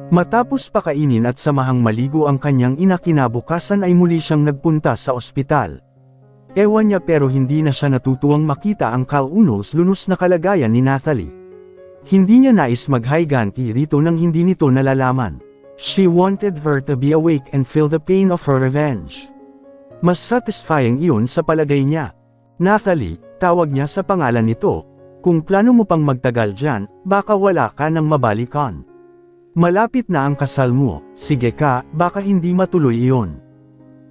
Matapos pakainin at samahang maligo ang kanyang ina, kinabukasan ay muli siyang nagpunta sa ospital. Ewan niya pero hindi na siya natutuwang makita ang kaunos-lunos na kalagayan ni Nathalie. Hindi niya nais maghiganti rito nang hindi nito nalalaman. She wanted her to be awake and feel the pain of her revenge. Mas satisfying iyon sa palagay niya. Nathalie, tawag niya sa pangalan nito. Kung plano mo pang magtagal dyan, baka wala ka nang mabalikan. Malapit na ang kasal mo, sige ka, baka hindi matuloy iyon.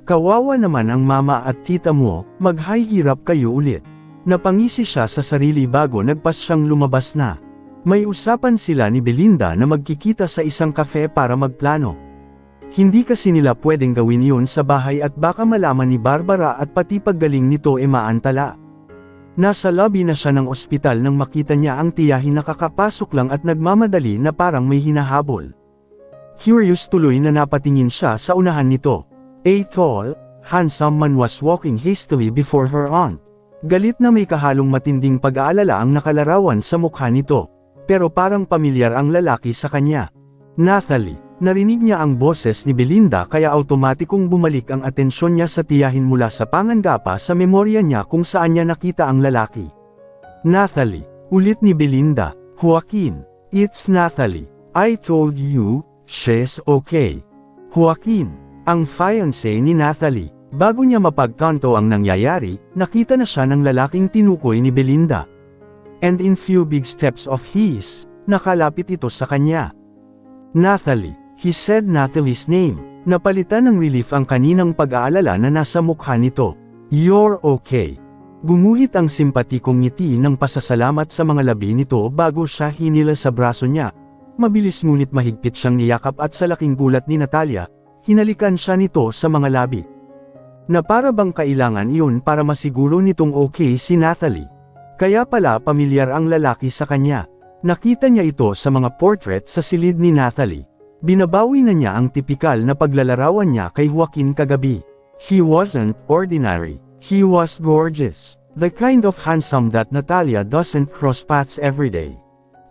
Kawawa naman ang mama at tita mo, maghihirap kayo ulit. Napangisi siya sa sarili bago nagpas siyang lumabas na. May usapan sila ni Belinda na magkikita sa isang kafe para magplano. Hindi kasi nila pwedeng gawin iyon sa bahay at baka malaman ni Barbara at pati paggaling nito maantala. Nasa lobby na siya ng ospital nang makita niya ang tiyahin na kakapasok lang at nagmamadali na parang may hinahabol. Curious tuloy na napatingin siya sa unahan nito. A tall, handsome man was walking hastily before her aunt. Galit na may kahalong matinding pag-aalala ang nakalarawan sa mukha nito. Pero parang pamilyar ang lalaki sa kanya. Nathalie. Narinig niya ang boses ni Belinda kaya automatikong bumalik ang atensyon niya sa tiyahin mula sa pangangapa sa memorya niya kung saan niya nakita ang lalaki. Nathalie, ulit ni Belinda. Joaquin, it's Nathalie. I told you, she's okay. Joaquin, ang fiancé ni Nathalie. Bago niya mapagtanto ang nangyayari, nakita na siya ng lalaking tinukoy ni Belinda. And in few big steps of his, nakalapit ito sa kanya. Nathalie. He said Nathalie's name. Napalitan ng relief ang kaninang pag-aalala na nasa mukha nito. You're okay. Gumuhit ang simpatikong ngiti ng pasasalamat sa mga labi nito bago siya hinila sa braso niya. Mabilis ngunit mahigpit siyang niyakap at sa laking gulat ni Natalia, hinalikan siya nito sa mga labi. Na para bang kailangan iyon para masiguro nitong okay si Nathalie. Kaya pala pamilyar ang lalaki sa kanya. Nakita niya ito sa mga portrait sa silid ni Nathalie. Binabawi na niya ang tipikal na paglalarawan niya kay Joaquin kagabi. He wasn't ordinary. He was gorgeous. The kind of handsome that Natalia doesn't cross paths every day.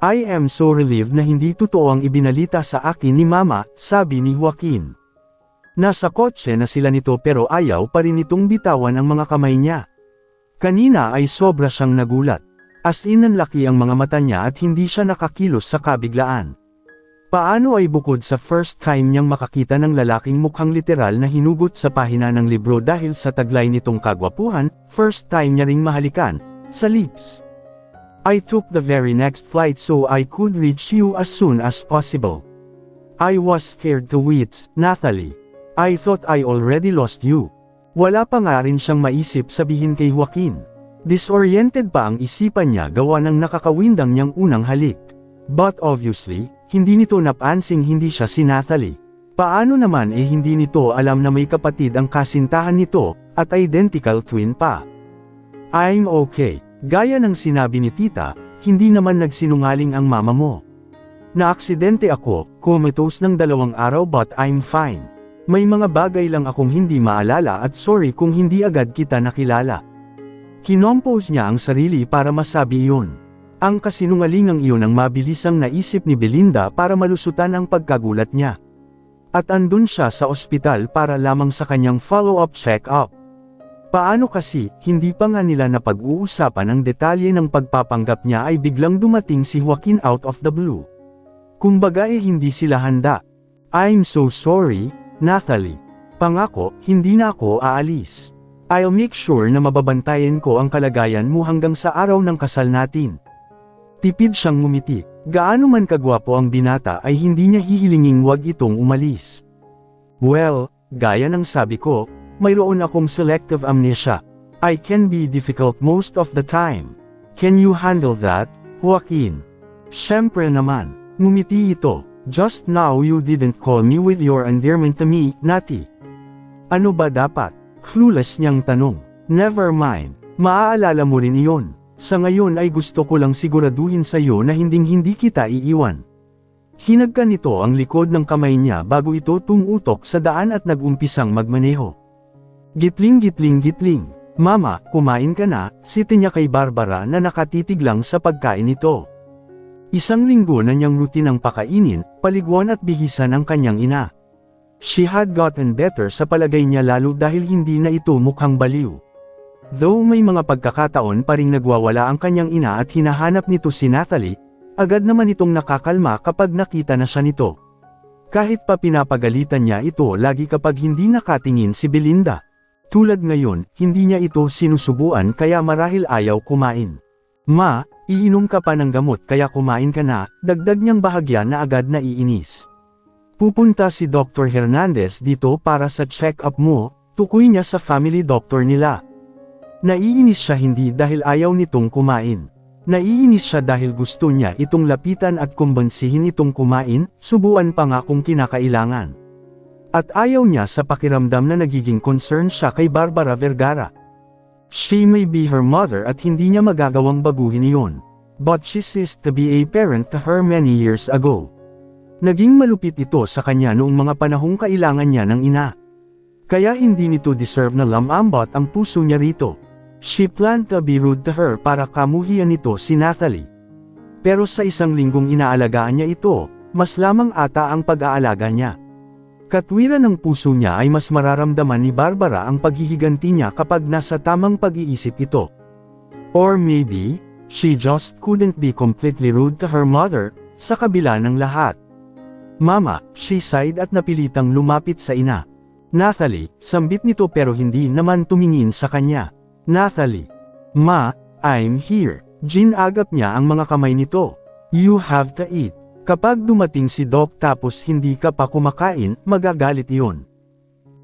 I am so relieved na hindi totoo ang ibinalita sa akin ni Mama, sabi ni Joaquin. Nasa kotse na sila nito pero ayaw pa rin itong bitawan ang mga kamay niya. Kanina ay sobra siyang nagulat. As in nanlaki ang mga mata niya at hindi siya nakakilos sa kabiglaan. Paano ay bukod sa first time niyang makakita ng lalaking mukhang literal na hinugot sa pahina ng libro dahil sa taglay nitong kagwapuhan, first time niya ring mahalikan, sa lips. I took the very next flight so I could reach you as soon as possible. I was scared to wits, Nathalie. I thought I already lost you. Wala pa nga rin siyang maisip sabihin kay Joaquin. Disoriented pa ang isipan niya gawa ng nakakawindang niyang unang halik. But obviously, hindi nito napansing hindi siya si Nathalie. Paano naman hindi nito alam na may kapatid ang kasintahan nito, at identical twin pa. I'm okay. Gaya ng sinabi ni tita, hindi naman nagsinungaling ang mama mo. Naaksidente ako, comatose ng 2 araw but I'm fine. May mga bagay lang akong hindi maalala at sorry kung hindi agad kita nakilala. Kinompose niya ang sarili para masabi iyon. Ang kasinungalingang iyon ang mabilisang naisip ni Belinda para malusutan ang pagkagulat niya. At andun siya sa ospital para lamang sa kanyang follow-up check-up. Paano kasi, hindi pa nga nila napag-uusapan ang detalye ng pagpapanggap niya ay biglang dumating si Joaquin out of the blue. Kumbaga hindi sila handa. I'm so sorry, Nathalie. Pangako, hindi na ako aalis. I'll make sure na mababantayan ko ang kalagayan mo hanggang sa araw ng kasal natin. Tipid siyang ngumiti. Gaano man kagwapo ang binata ay hindi niya hihilinging wag itong umalis. Well, gaya ng sabi ko, mayroon akong selective amnesia. I can be difficult most of the time. Can you handle that, Joaquin? Siyempre naman. Ngumiti ito. Just now you didn't call me with your endearment to me, Nati. Ano ba dapat? Clueless niyang tanong. Never mind. Maaalala mo rin iyon. Sa ngayon ay gusto ko lang siguraduhin sa iyo na hinding-hindi kita iiwan. Hinagka nito ang likod ng kamay niya bago ito tumutok sa daan at nag-umpisang magmaneho. Gitling. Mama, kumain ka na, siti niya kay Barbara na nakatitig lang sa pagkain nito. Isang linggo na niyang rutinang pakainin, paliguan at bihisan ang kanyang ina. She had gotten better sa palagay niya lalo dahil hindi na ito mukhang baliw. Though may mga pagkakataon pa ring nagwawala ang kanyang ina at hinahanap nito si Natalie, agad naman itong nakakalma kapag nakita na siya nito. Kahit pa pinapagalitan niya ito lagi kapag hindi nakatingin si Belinda. Tulad ngayon, hindi niya ito sinusubuan kaya marahil ayaw kumain. Ma, iinom ka pa ng gamot kaya kumain ka na, dagdag niyang bahagya na agad na iinis. Pupunta si Dr. Hernandez dito para sa check-up mo, tukoy niya sa family doctor nila. Naiinis siya hindi dahil ayaw nitong kumain. Naiinis siya dahil gusto niya itong lapitan at kumbansihin itong kumain, subuan pa nga kung kinakailangan. At ayaw niya sa pakiramdam na nagiging concern siya kay Barbara Vergara. She may be her mother at hindi niya magagawang baguhin iyon. But she ceased to be a parent to her many years ago. Naging malupit ito sa kanya noong mga panahong kailangan niya ng ina. Kaya hindi nito deserve na lamambot ang puso niya rito. She planned to be rude to her para kamuhian nito si Natalie. Pero sa isang linggong inaalagaan niya ito, mas lamang ata ang pag-aalaga niya. Katwiran ng puso niya ay mas mararamdaman ni Barbara ang paghihiganti niya kapag nasa tamang pag-iisip ito. Or maybe, she just couldn't be completely rude to her mother, sa kabila ng lahat. Mama, she sighed at napilitang lumapit sa ina. Natalie, sambit nito pero hindi naman tumingin sa kanya. Natalie. Ma, I'm here. Ginagap niya ang mga kamay nito. You have to eat. Kapag dumating si Doc tapos hindi ka pa kumakain, magagalit iyon.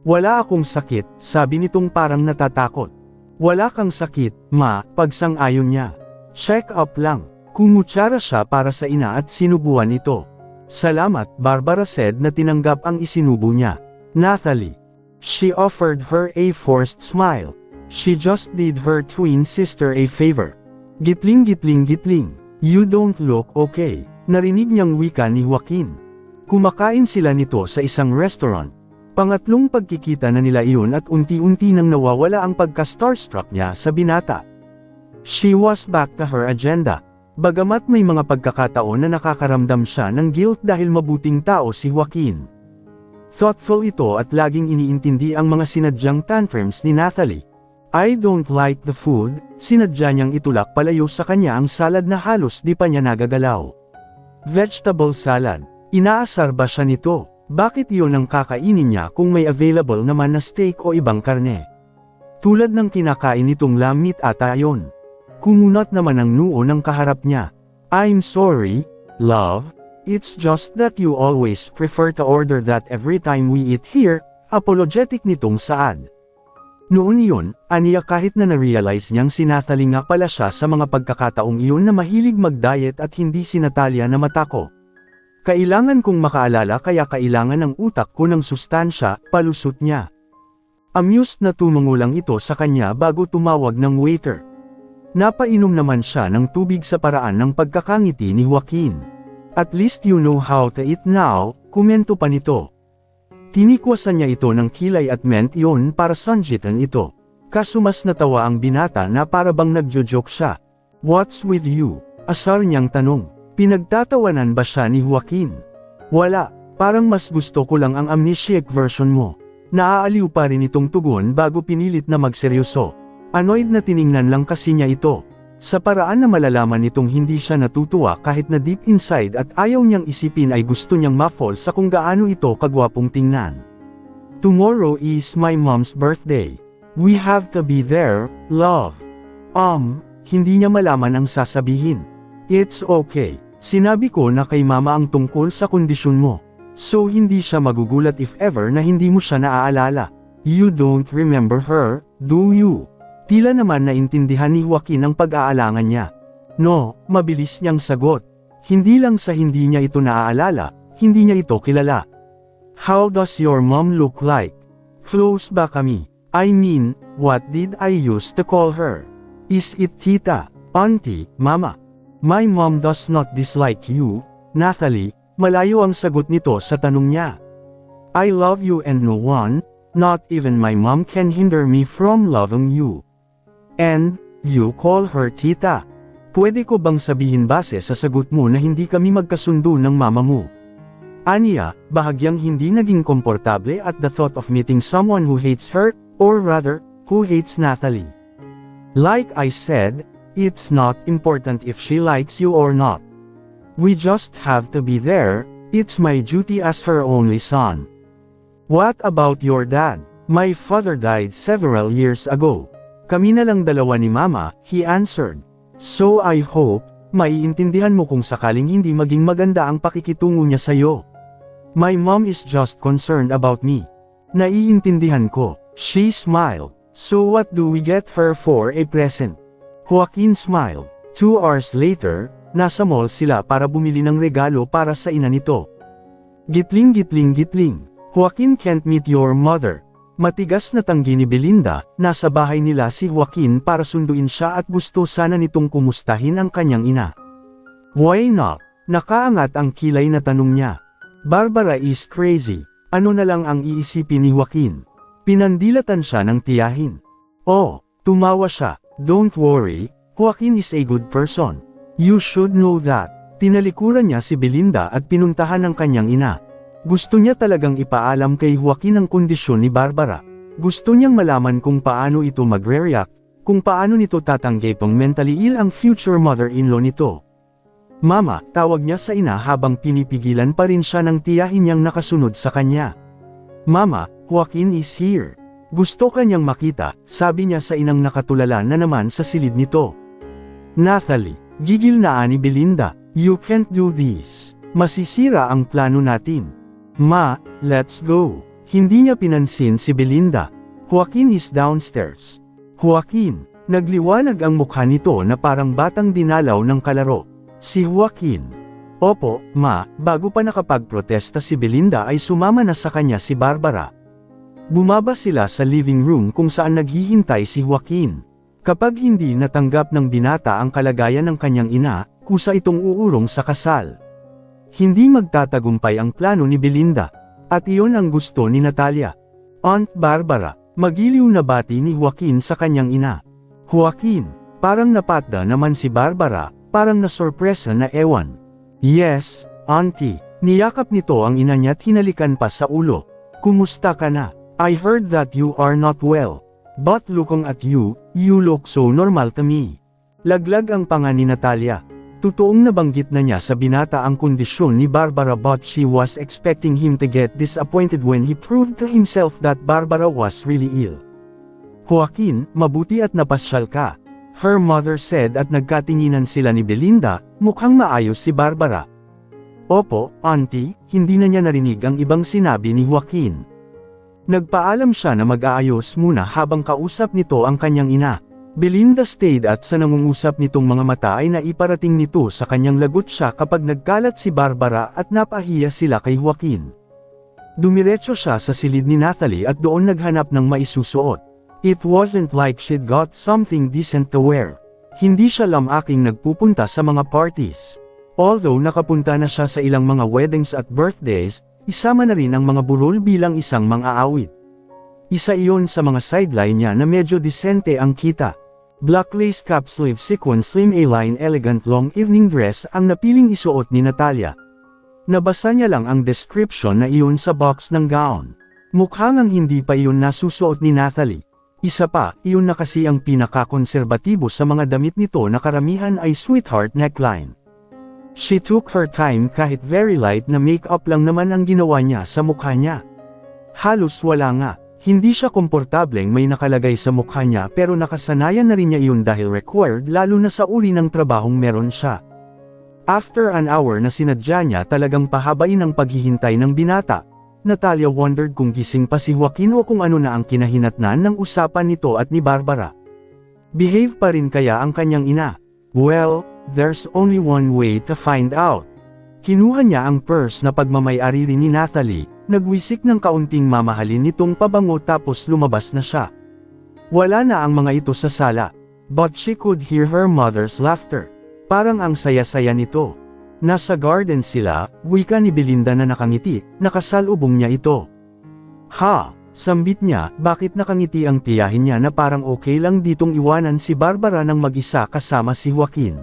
Wala akong sakit, sabi nitong parang natatakot. Wala kang sakit, ma, pagsang-ayon niya. Check up lang. Kumutsara siya para sa ina at sinubuan ito. Salamat, Barbara said na tinanggap ang isinubo niya. Natalie. She offered her a forced smile. She just did her twin sister a favor. Gitling gitling gitling. You don't look okay. Narinig niyang wika ni Joaquin. Kumakain sila nito sa isang restaurant. Pangatlong pagkikita na nila iyon at unti-unti nang nawawala ang pagka-starstruck niya sa binata. She was back to her agenda. Bagamat may mga pagkakataon na nakakaramdam siya ng guilt dahil mabuting tao si Joaquin. Thoughtful ito at laging iniintindi ang mga sinadyang tantrums ni Natalie. I don't like the food, sinadya niyang itulak palayo sa kanya ang salad na halos di pa niya nagagalaw. Vegetable salad. Inaasar ba siya nito? Bakit iyon ang kakainin niya kung may available naman na steak o ibang karne? Tulad ng kinakain nitong lamb meat ata ayon. Kumunat naman ang noo ng kaharap niya. I'm sorry, love. It's just that you always prefer to order that every time we eat here, apologetic nitong saad. Noon iyon, aniya kahit na na-realize niyang si Natalie nga pala siya sa mga pagkakataong iyon na mahilig mag-diet at hindi si Natalia na matako. Kailangan kong makaalala kaya kailangan ng utak ko ng sustansya, palusot niya. Amused na tumungo lang ito sa kanya bago tumawag ng waiter. Napainom naman siya ng tubig sa paraan ng pagkakangiti ni Joaquin. At least you know how to eat now, komento pa nito. Tinikwasan niya ito ng kilay at meant iyon para sanjitan ito. Kaso mas natawa ang binata na para bang nagjo-joke siya. What's with you? Asar niyang tanong. Pinagtatawanan ba siya ni Joaquin? Wala, parang mas gusto ko lang ang amnesiac version mo. Naaaliw pa rin itong tugon bago pinilit na magseryoso. Annoyed na tiningnan lang kasi niya ito. Sa paraan na malalaman nitong hindi siya natutuwa kahit na deep inside at ayaw niyang isipin ay gusto niyang ma-fall sa kung gaano ito kagwapong tingnan. Tomorrow is my mom's birthday. We have to be there, love. Hindi niya malaman ang sasabihin. It's okay. Sinabi ko na kay mama ang tungkol sa kondisyon mo. So hindi siya magugulat if ever na hindi mo siya naaalala. You don't remember her, do you? Tila naman naintindihan ni Joaquin ang pag-aalangan niya. No, mabilis niyang sagot. Hindi lang sa hindi niya ito naaalala, hindi niya ito kilala. How does your mom look like? Close ba kami? I mean, what did I used to call her? Is it tita, auntie, mama? My mom does not dislike you, Natalie. Malayo ang sagot nito sa tanong niya. I love you and no one, not even my mom can hinder me from loving you. And, you call her tita. Pwede ko bang sabihin base sa sagot mo na hindi kami magkasundo ng mama mo? Aniya, bahagyang hindi naging komportable at the thought of meeting someone who hates her, or rather, who hates Natalie. Like I said, it's not important if she likes you or not. We just have to be there, it's my duty as her only son. What about your dad? My father died several years ago. Kami na lang dalawa ni mama, he answered. So I hope, maiintindihan mo kung sakaling hindi maging maganda ang pakikitungo niya sa'yo. My mom is just concerned about me. Naiintindihan ko. She smiled. So what do we get her for a present? Joaquin smiled. 2 hours later, nasa mall sila para bumili ng regalo para sa ina nito. Gitling gitling gitling. Joaquin can't meet your mother. Matigas na tanggi ni Belinda, nasa bahay nila si Joaquin para sunduin siya at gusto sana nitong kumustahin ang kanyang ina. Why not? Nakaangat ang kilay na tanong niya. Barbara is crazy. Ano na lang ang iisipin ni Joaquin? Pinandilatan siya ng tiyahin. Oh, tumawa siya. Don't worry, Joaquin is a good person. You should know that. Tinalikuran niya si Belinda at pinuntahan ang kanyang ina. Gusto niya talagang ipaalam kay Joaquin ang kondisyon ni Barbara. Gusto niyang malaman kung paano ito magre-react, kung paano nito tatanggapang mentally ill ang future mother-in-law nito. Mama, tawag niya sa ina habang pinipigilan pa rin siya ng tiyahin niyang nakasunod sa kanya. Mama, Joaquin is here. Gusto kanyang makita, sabi niya sa inang nakatulala na naman sa silid nito. Natalie, gigil na ani Belinda, you can't do this. Masisira ang plano natin. Ma, let's go. Hindi niya pinansin si Belinda. Joaquin is downstairs. Joaquin, nagliwanag ang mukha nito na parang batang dinalaw ng kalaro. Si Joaquin. Opo, ma, bago pa nakapagprotesta si Belinda ay sumama na sa kanya si Barbara. Bumaba sila sa living room kung saan naghihintay si Joaquin. Kapag hindi natanggap ng binata ang kalagayan ng kanyang ina, kusa itong uurong sa kasal. Hindi magtatagumpay ang plano ni Belinda. At iyon ang gusto ni Natalia. Aunt Barbara, magiliw na bati ni Joaquin sa kanyang ina. Joaquin, parang napatda naman si Barbara, parang nasorpresa na ewan. Yes, auntie, niyakap nito ang ina niya at hinalikan pa sa ulo. Kumusta ka na? I heard that you are not well. But looking at you, you look so normal to me. Laglag ang panga ni Natalia. Totoong nabanggit na niya sa binata ang kondisyon ni Barbara but she was expecting him to get disappointed when he proved to himself that Barbara was really ill. Joaquin, mabuti at napasyal ka. Her mother said at nagkatinginan sila ni Belinda, mukhang maayos si Barbara. Opo, auntie, hindi na niya narinig ang ibang sinabi ni Joaquin. Nagpaalam siya na mag-aayos muna habang kausap nito ang kanyang ina. Belinda stayed at sa nangungusap nitong mga mata ay naiparating nito sa kanyang lagot siya kapag nagkalat si Barbara at napahiya sila kay Joaquin. Dumiretso siya sa silid ni Natalie at doon naghanap ng maisusuot. It wasn't like she'd got something decent to wear. Hindi siya lamaking nagpupunta sa mga parties. Although nakapunta na siya sa ilang mga weddings at birthdays, isama na rin ang mga burol bilang isang mang-aawit. Isa iyon sa mga sideline niya na medyo disente ang kita. Black lace cap sleeve sequin slim A-line elegant long evening dress ang napiling isuot ni Natalia. Nabasa niya lang ang description na iyon sa box ng gown. Mukhang hindi pa iyon nasusuot ni Natalie. Isa pa, iyon na kasi ang pinakakonserbatibo sa mga damit nito na karamihan ay sweetheart neckline. She took her time kahit very light na makeup lang naman ang ginawa niya sa mukha niya. Halos wala nga, hindi siya komportableng may nakalagay sa mukha niya pero nakasanayan na rin niya iyon dahil required lalo na sa uri ng trabahong meron siya. After an hour na sinadya niya talagang pahabain ang paghihintay ng binata, Natalia wondered kung gising pa si Joaquin o kung ano na ang kinahinatnan ng usapan nito at ni Barbara. Behave pa rin kaya ang kanyang ina? Well, there's only one way to find out. Kinuha niya ang purse na pagmamay-ari rin ni Natalie, nagwisik ng kaunting mamahalin nitong pabango tapos lumabas na siya. Wala na ang mga ito sa sala, but she could hear her mother's laughter. Parang ang saya-saya nito. Nasa garden sila, wika ni Belinda na nakangiti, nakasalubong niya ito. Ha, sambit niya, bakit nakangiti ang tiyahin niya na parang okay lang ditong iwanan si Barbara ng mag-isa kasama si Joaquin.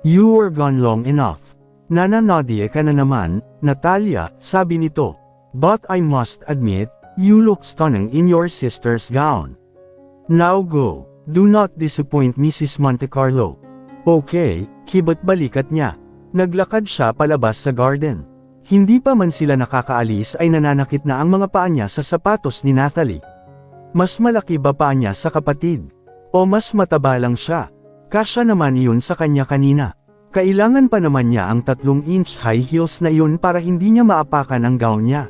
You were gone long enough. Nananodie ka na naman, Natalia, sabi nito. But I must admit, you look stunning in your sister's gown. Now go. Do not disappoint Mrs. Montecarlo. Okay, kibat balikat niya. Naglakad siya palabas sa garden. Hindi pa man sila nakakaalis ay nananakit na ang mga paa niya sa sapatos ni Nathalie. Mas malaki ba paa niya sa kapatid? O mas mataba lang siya? Kasya naman iyon sa kanya kanina. Kailangan pa naman niya ang 3-inch high heels na iyon para hindi niya maapakan ang gown niya.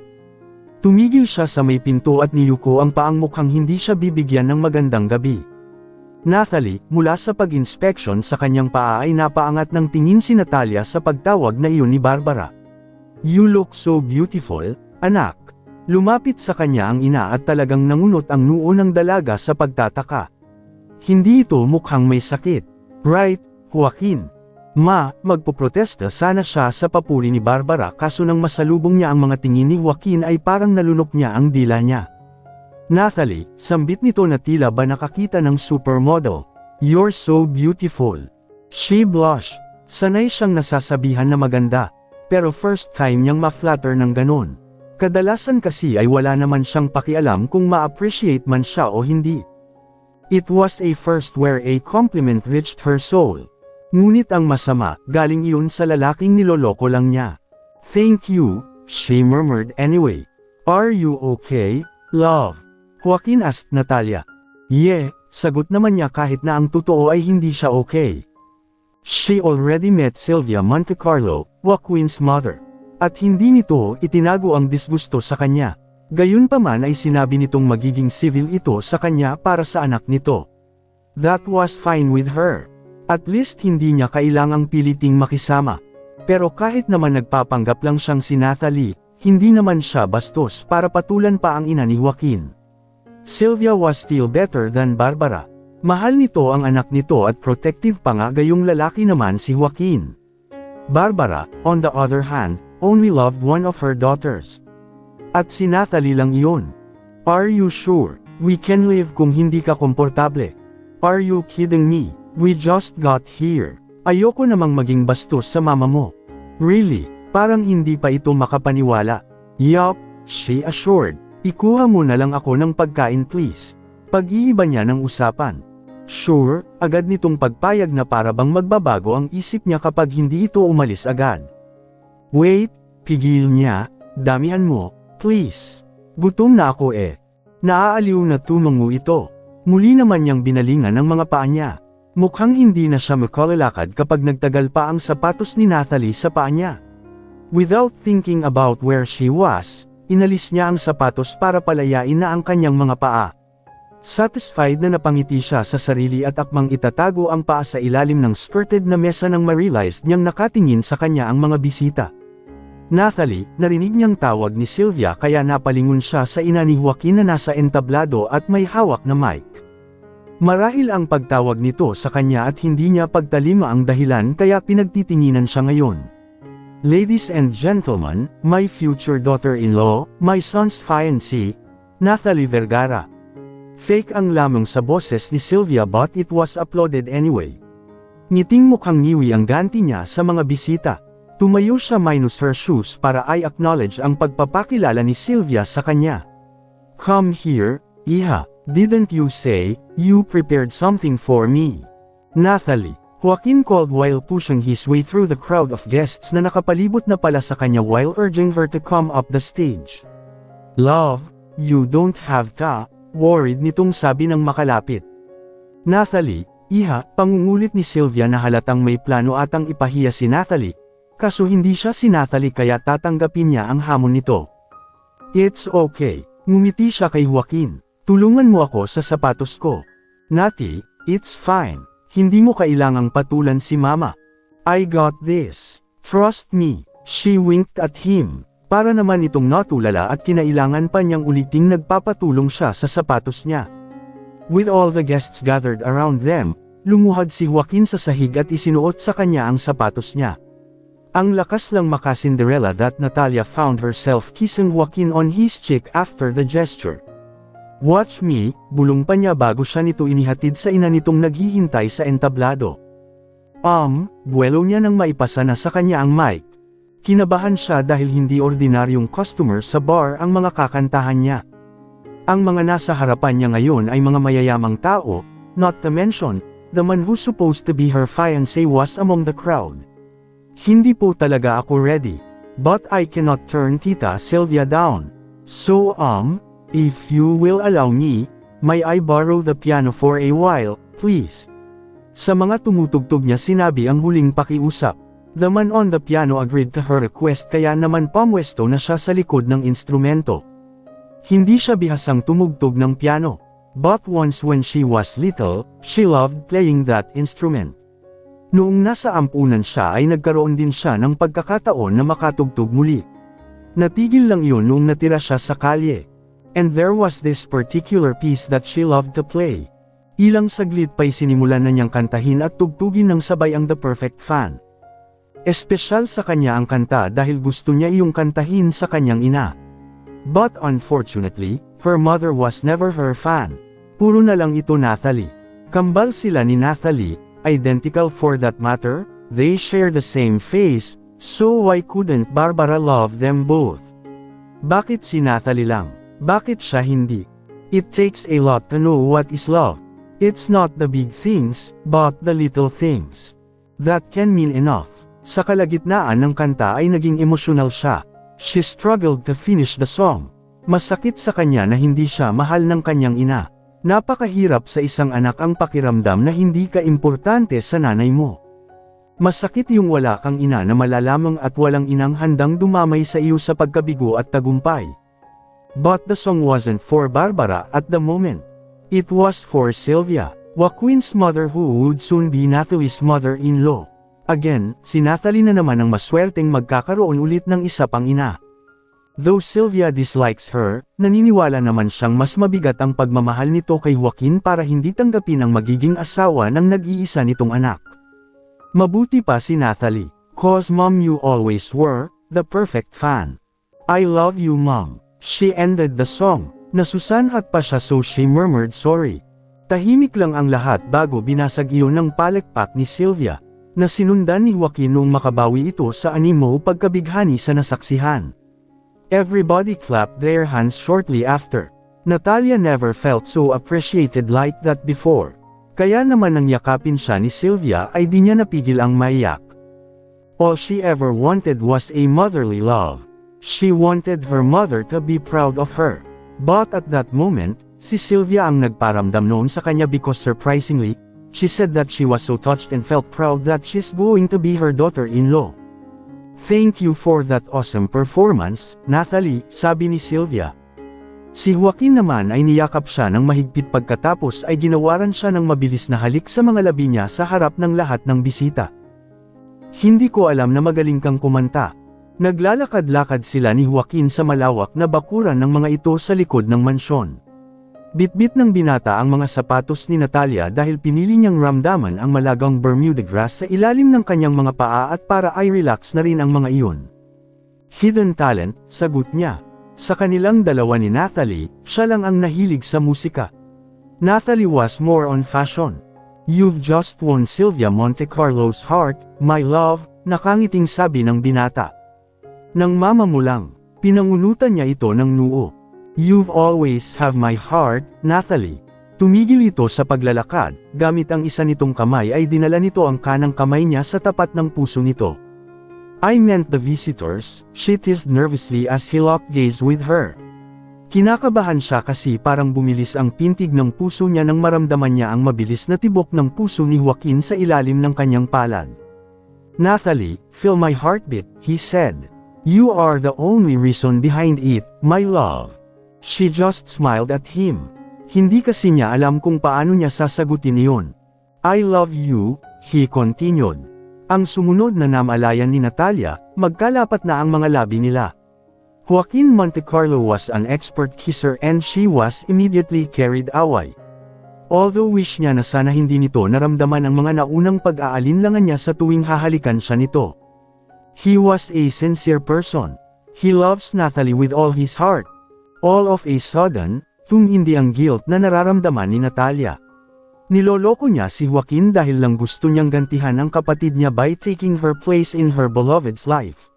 Tumigil siya sa may pinto at niyuko ang paang mukhang hindi siya bibigyan ng magandang gabi. Nathalie, mula sa pag-inspeksyon sa kanyang paa ay napaangat ng tingin si Natalia sa pagtawag na iyon ni Barbara. You look so beautiful, anak. Lumapit sa kanya ang ina at talagang nangunot ang noo ng dalaga sa pagtataka. Hindi ito mukhang may sakit. Right, Joaquin? Ma, magpoprotesta sana siya sa papuri ni Barbara kaso nang masalubong niya ang mga tingin ni Joaquin ay parang nalunok niya ang dila niya. Nathalie, sambit nito na tila ba nakakita ng supermodel. You're so beautiful. She blushed. Sanay siyang nasasabihan na maganda. Pero first time niyang ma-flatter ng ganon. Kadalasan kasi ay wala naman siyang pakialam kung ma-appreciate man siya o hindi. It was a first where a compliment reached her soul. Ngunit ang masama, galing iyon sa lalaking niloloko lang niya. Thank you, she murmured anyway. Are you okay, love? Joaquin asked Natalia. Yeah, sagot naman niya kahit na ang totoo ay hindi siya okay. She already met Sylvia Montecarlo, Joaquin's mother. At hindi nito itinago ang disgusto sa kanya. Gayunpaman ay sinabi nitong magiging civil ito sa kanya para sa anak nito. That was fine with her. At least hindi niya kailangang piliting makisama. Pero kahit naman nagpapanggap lang siyang si Nathalie, hindi naman siya bastos para patulan pa ang ina ni Joaquin. Sylvia was still better than Barbara. Mahal nito ang anak nito at protective pa nga gayong lalaki naman si Joaquin. Barbara, on the other hand, only loved one of her daughters. At si Nathalie lang iyon. Are you sure? We can live kung hindi ka komportable. Are you kidding me? We just got here. Ayoko namang maging bastos sa mama mo. Really? Parang hindi pa ito makapaniwala. Yup, she assured. Ikuha mo na lang ako ng pagkain please. Pag-iiba niya ng usapan. Sure, agad nitong pagpayag na para bang magbabago ang isip niya kapag hindi ito umalis agad. Wait, pigil niya, damihan mo, please. Gutom na ako eh. Naaaliw na tumango ito. Muli naman niyang binalingan ang mga paa niya. Mukhang hindi na siya makalalakad kapag nagtagal pa ang sapatos ni Nathalie sa paa niya. Without thinking about where she was, inalis niya ang sapatos para palayain na ang kanyang mga paa. Satisfied na napangiti siya sa sarili at akmang itatago ang paa sa ilalim ng skirted na mesa nang ma-realized niyang nakatingin sa kanya ang mga bisita. Nathalie, narinig niyang tawag ni Sylvia kaya napalingon siya sa ina ni Joaquin na nasa entablado at may hawak na mic. Marahil ang pagtawag nito sa kanya at hindi niya pagtalima ang dahilan kaya pinagtitinginan siya ngayon. Ladies and gentlemen, my future daughter-in-law, my son's fiancée, Nathalie Vergara. Fake ang lamang sa boses ni Sylvia but it was uploaded anyway. Ngiting mukhang ngiwi ang ganti niya sa mga bisita. Tumayo siya minus her shoes para i-acknowledge ang pagpapakilala ni Sylvia sa kanya. Come here, Iha, didn't you say, you prepared something for me? Nathalie. Joaquin called while pushing his way through the crowd of guests na nakapalibot na pala sa kanya while urging her to come up the stage. Love, you don't have to, worried nitong sabi ng makalapit. Nathalie, Iha, pangungulit ni Sylvia na halatang may plano atang ipahiya si Nathalie, kaso hindi siya si Nathalie kaya tatanggapin niya ang hamon nito. It's okay, ngumiti siya kay Joaquin, tulungan mo ako sa sapatos ko. Nati, it's fine. Hindi mo kailangang patulan si mama. I got this. Trust me. She winked at him. Para naman itong natulala at kinailangan pa niyang uliting nagpapatulong siya sa sapatos niya. With all the guests gathered around them, lumuhad si Joaquin sa sahig at isinuot sa kanya ang sapatos niya. Ang lakas lang maka-Cinderella that Natalia found herself kissing Joaquin on his cheek after the gesture. Watch me, bulong pa niya bago siya nito inihatid sa ina nitong naghihintay sa entablado. Buwelo niya nang maipasa na sa kanya ang mic. Kinabahan siya dahil hindi ordinaryong customer sa bar ang mga kakantahan niya. Ang mga nasa harapan niya ngayon ay mga mayayamang tao, not to mention, the man who's supposed to be her fiancé was among the crowd. Hindi po talaga ako ready. But I cannot turn Tita Sylvia down. So if you will allow me, may I borrow the piano for a while, please? Sa mga tumutugtog niya sinabi ang huling pakiusap. The man on the piano agreed to her request kaya naman pamwesto na siya sa likod ng instrumento. Hindi siya bihasang tumugtog ng piano. But once when she was little, she loved playing that instrument. Noong nasa ampunan siya ay nagkaroon din siya ng pagkakataon na makatugtog muli. Natigil lang yun noong natira siya sa kalye. And there was this particular piece that she loved to play. Ilang saglit pa'y sinimulan na niyang kantahin at tugtugin ng sabay ang The Perfect Fan. Espesyal sa kanya ang kanta dahil gusto niya iyong kantahin sa kanyang ina. But unfortunately, her mother was never her fan. Puro na lang ito Nathalie. Kambal sila ni Nathalie, identical for that matter, they share the same face, so why couldn't Barbara love them both? Bakit si Nathalie lang? Bakit siya hindi? It takes a lot to know what is love. It's not the big things, but the little things. That can mean enough. Sa kalagitnaan ng kanta ay naging emosyonal siya. She struggled to finish the song. Masakit sa kanya na hindi siya mahal ng kanyang ina. Napakahirap sa isang anak ang pakiramdam na hindi ka importante sa nanay mo. Masakit yung wala kang ina na malalamang at walang inang handang dumamay sa iyo sa pagkabigo at tagumpay. But the song wasn't for Barbara at the moment. It was for Sylvia, Joaquin's mother who would soon be Nathalie's mother-in-law. Again, si Nathalie na naman ang maswerteng magkakaroon ulit ng isa pang ina. Though Sylvia dislikes her, naniniwala naman siyang mas mabigat ang pagmamahal nito kay Joaquin para hindi tanggapin ang magiging asawa ng nag-iisa nitong anak. Mabuti pa si Nathalie, cause mom you always were, the perfect fan. I love you mom. She ended the song. Nasusanhat pa siya so she murmured sorry. Tahimik lang ang lahat bago binasag iyon ng palekpak ni Sylvia, na sinundan ni Joaquin noong makabawi ito sa animo pagkabighani sa nasaksihan. Everybody clapped their hands shortly after. Natalia never felt so appreciated like that before. Kaya naman nang yakapin siya ni Sylvia ay di niya napigil ang maiyak. All she ever wanted was a motherly love. She wanted her mother to be proud of her. But at that moment, si Sylvia ang nagparamdam noon sa kanya because surprisingly, she said that she was so touched and felt proud that she's going to be her daughter-in-law. Thank you for that awesome performance, Nathalie, sabi ni Sylvia. Si Joaquin naman ay niyakap siya ng mahigpit pagkatapos ay ginawaran siya ng mabilis na halik sa mga labi niya sa harap ng lahat ng bisita. Hindi ko alam na magaling kang kumanta. Naglalakad-lakad sila ni Joaquin sa malawak na bakuran ng mga ito sa likod ng mansyon. Bitbit ng binata ang mga sapatos ni Natalia dahil pinili niyang ramdaman ang malagang Bermuda grass sa ilalim ng kanyang mga paa at para ay relax na rin ang mga iyon. Hidden talent, sagot niya. Sa kanilang dalawa ni Nathalie, siya lang ang nahilig sa musika. Nathalie was more on fashion. You've just won Sylvia Montecarlo's heart, my love, nakangiting sabi ng binata. Nang mama mo lang, pinangunutan niya ito ng noo. You've always have my heart, Nathalie. Tumigil ito sa paglalakad, gamit ang isa nitong kamay ay dinala nito ang kanang kamay niya sa tapat ng puso nito. I meant the visitors, she teased nervously as he locked gaze with her. Kinakabahan siya kasi parang bumilis ang pintig ng puso niya nang maramdaman niya ang mabilis na tibok ng puso ni Joaquin sa ilalim ng kanyang palad. Nathalie, feel my heartbeat, he said. You are the only reason behind it, my love. She just smiled at him. Hindi kasi niya alam kung paano niya sasagutin iyon. I love you, he continued. Ang sumunod na namalayan ni Natalia, magkalapat na ang mga labi nila. Joaquin Montecarlo was an expert kisser and she was immediately carried away. Although wish niya na sana hindi nito naramdaman ang mga naunang pag-aalinlangan niya sa tuwing hahalikan siya nito. He was a sincere person. He loves Nathalie with all his heart. All of a sudden, tumindi ang guilt na nararamdaman ni Natalia. Niloloko niya si Joaquin dahil lang gusto niyang gantihan ang kapatid niya by taking her place in her beloved's life.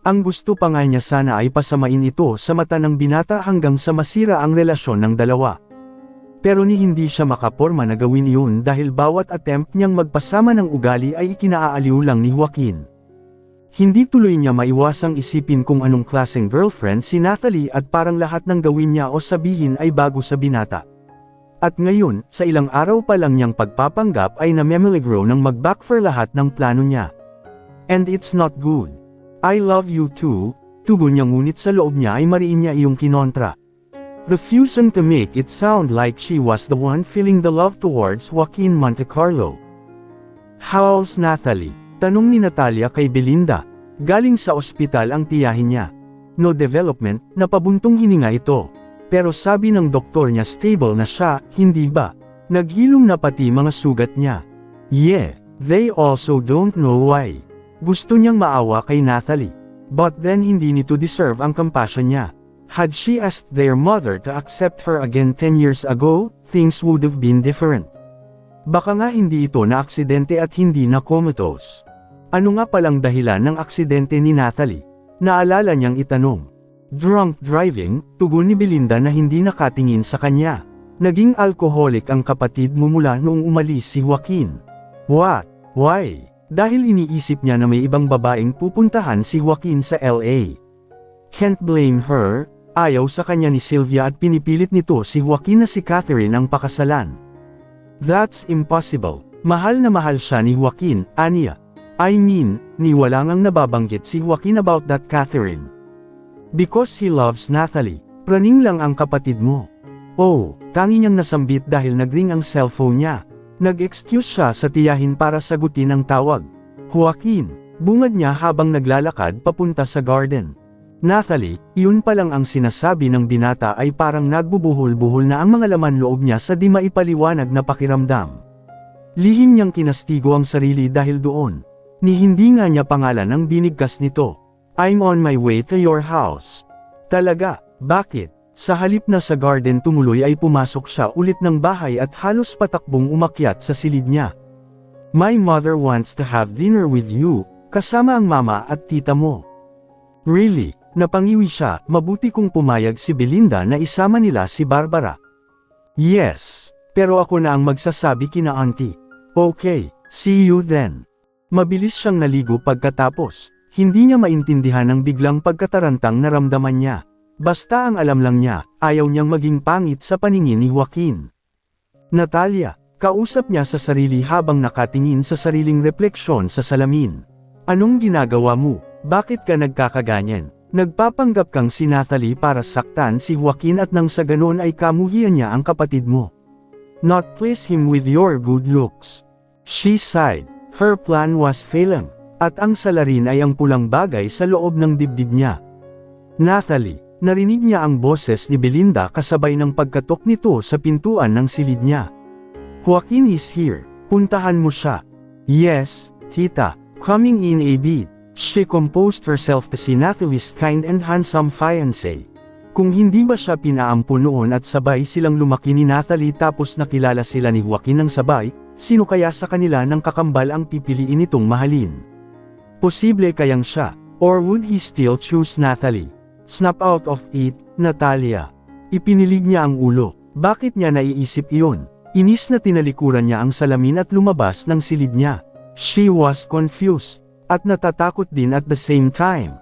Ang gusto pa nga niya sana ay pasamain ito sa mata ng binata hanggang sa masira ang relasyon ng dalawa. Pero hindi siya makaporma na gawin iyon dahil bawat attempt niyang magpasama ng ugali ay ikinaaaliw lang ni Joaquin. Hindi tuloy niya maiwasang isipin kung anong klaseng girlfriend si Natalie at parang lahat ng gawin niya o sabihin ay bago sa binata. At ngayon, sa ilang araw pa lang niyang pagpapanggap ay namemeligro nang mag-backfire lahat ng plano niya. And it's not good. I love you too, tugon niya ngunit sa loob niya ay mariin niya iyong kinontra. Refusing to make it sound like she was the one feeling the love towards Joaquin Montecarlo. How's Natalie? Tanong ni Natalia kay Belinda. Galing sa ospital ang tiyahin niya. No development, napabuntong hininga ito. Pero sabi ng doktor niya stable na siya, hindi ba? Naghilom na pati mga sugat niya. Yeah, they also don't know why. Gusto niyang maawa kay Natalie. But then hindi nito deserve ang compassion niya. Had she asked their mother to accept her again 10 years ago, things would have been different. Baka nga hindi ito na aksidente at hindi na comatose. Ano nga palang dahilan ng aksidente ni Natalie? Naalala niyang itanong. Drunk driving, tugon ni Belinda na hindi nakatingin sa kanya. Naging alcoholic ang kapatid mo mula noong umalis si Joaquin. What? Why? Dahil iniisip niya na may ibang babaeng pupuntahan si Joaquin sa LA. Can't blame her, ayaw sa kanya ni Sylvia at pinipilit nito si Joaquin na si Catherine ang pakasalan. That's impossible. Mahal na mahal siya ni Joaquin, aniya. I mean, ni wala ngang nababanggit si Joaquin about that Catherine. Because he loves Natalie. Praning lang ang kapatid mo. Oh, tangi niyang nasambit dahil nagring ang cellphone niya. Nag-excuse siya sa tiyahin para sagutin ang tawag. Joaquin, bungad niya habang naglalakad papunta sa garden. Natalie, iyon pa lang ang sinasabi ng binata ay parang nagbubuhol-buhol na ang mga laman loob niya sa di maipaliwanag na pakiramdam. Lihim niyang kinastigo ang sarili dahil doon. Ni hindi nga niya pangalan ang binigkas nito. I'm on my way to your house. Talaga, bakit? Sa halip na sa garden tumuloy ay pumasok siya ulit ng bahay at halos patakbong umakyat sa silid niya. My mother wants to have dinner with you, kasama ang mama at tita mo. Really? Napangiwi siya, mabuti kung pumayag si Belinda na isama nila si Barbara. Yes, pero ako na ang magsasabi kina auntie. Okay, see you then. Mabilis siyang naligo pagkatapos. Hindi niya maintindihan ang biglang pagkatarantang naramdaman niya. Basta ang alam lang niya, ayaw niyang maging pangit sa paningin ni Joaquin. Natalia, kausap niya sa sarili habang nakatingin sa sariling refleksyon sa salamin. Anong ginagawa mo? Bakit ka nagkakaganyan? Nagpapanggap kang si Natalie para saktan si Joaquin at nang sa ganon ay kamuhian niya ang kapatid mo. Not please him with your good looks. She sighed. Her plan was failing. At ang salarin ay ang pulang bagay sa loob ng dibdib niya. Natalie, narinig niya ang boses ni Belinda kasabay ng pagkatok nito sa pintuan ng silid niya. Joaquin is here, puntahan mo siya. Yes, tita, coming in a bit. She composed herself to see Natalie's kind and handsome fiancé. Kung hindi ba siya pinaampun noon at sabay silang lumaki ni Natalie tapos nakilala sila ni Joaquin ng sabay, sino kaya sa kanila ng kakambal ang pipiliin itong mahalin? Posible kayang siya, or would he still choose Natalie? Snap out of it, Natalia. Ipinilig niya ang ulo. Bakit niya naiisip iyon? Inis na tinalikuran niya ang salamin at lumabas ng silid niya. She was confused, at natatakot din at the same time.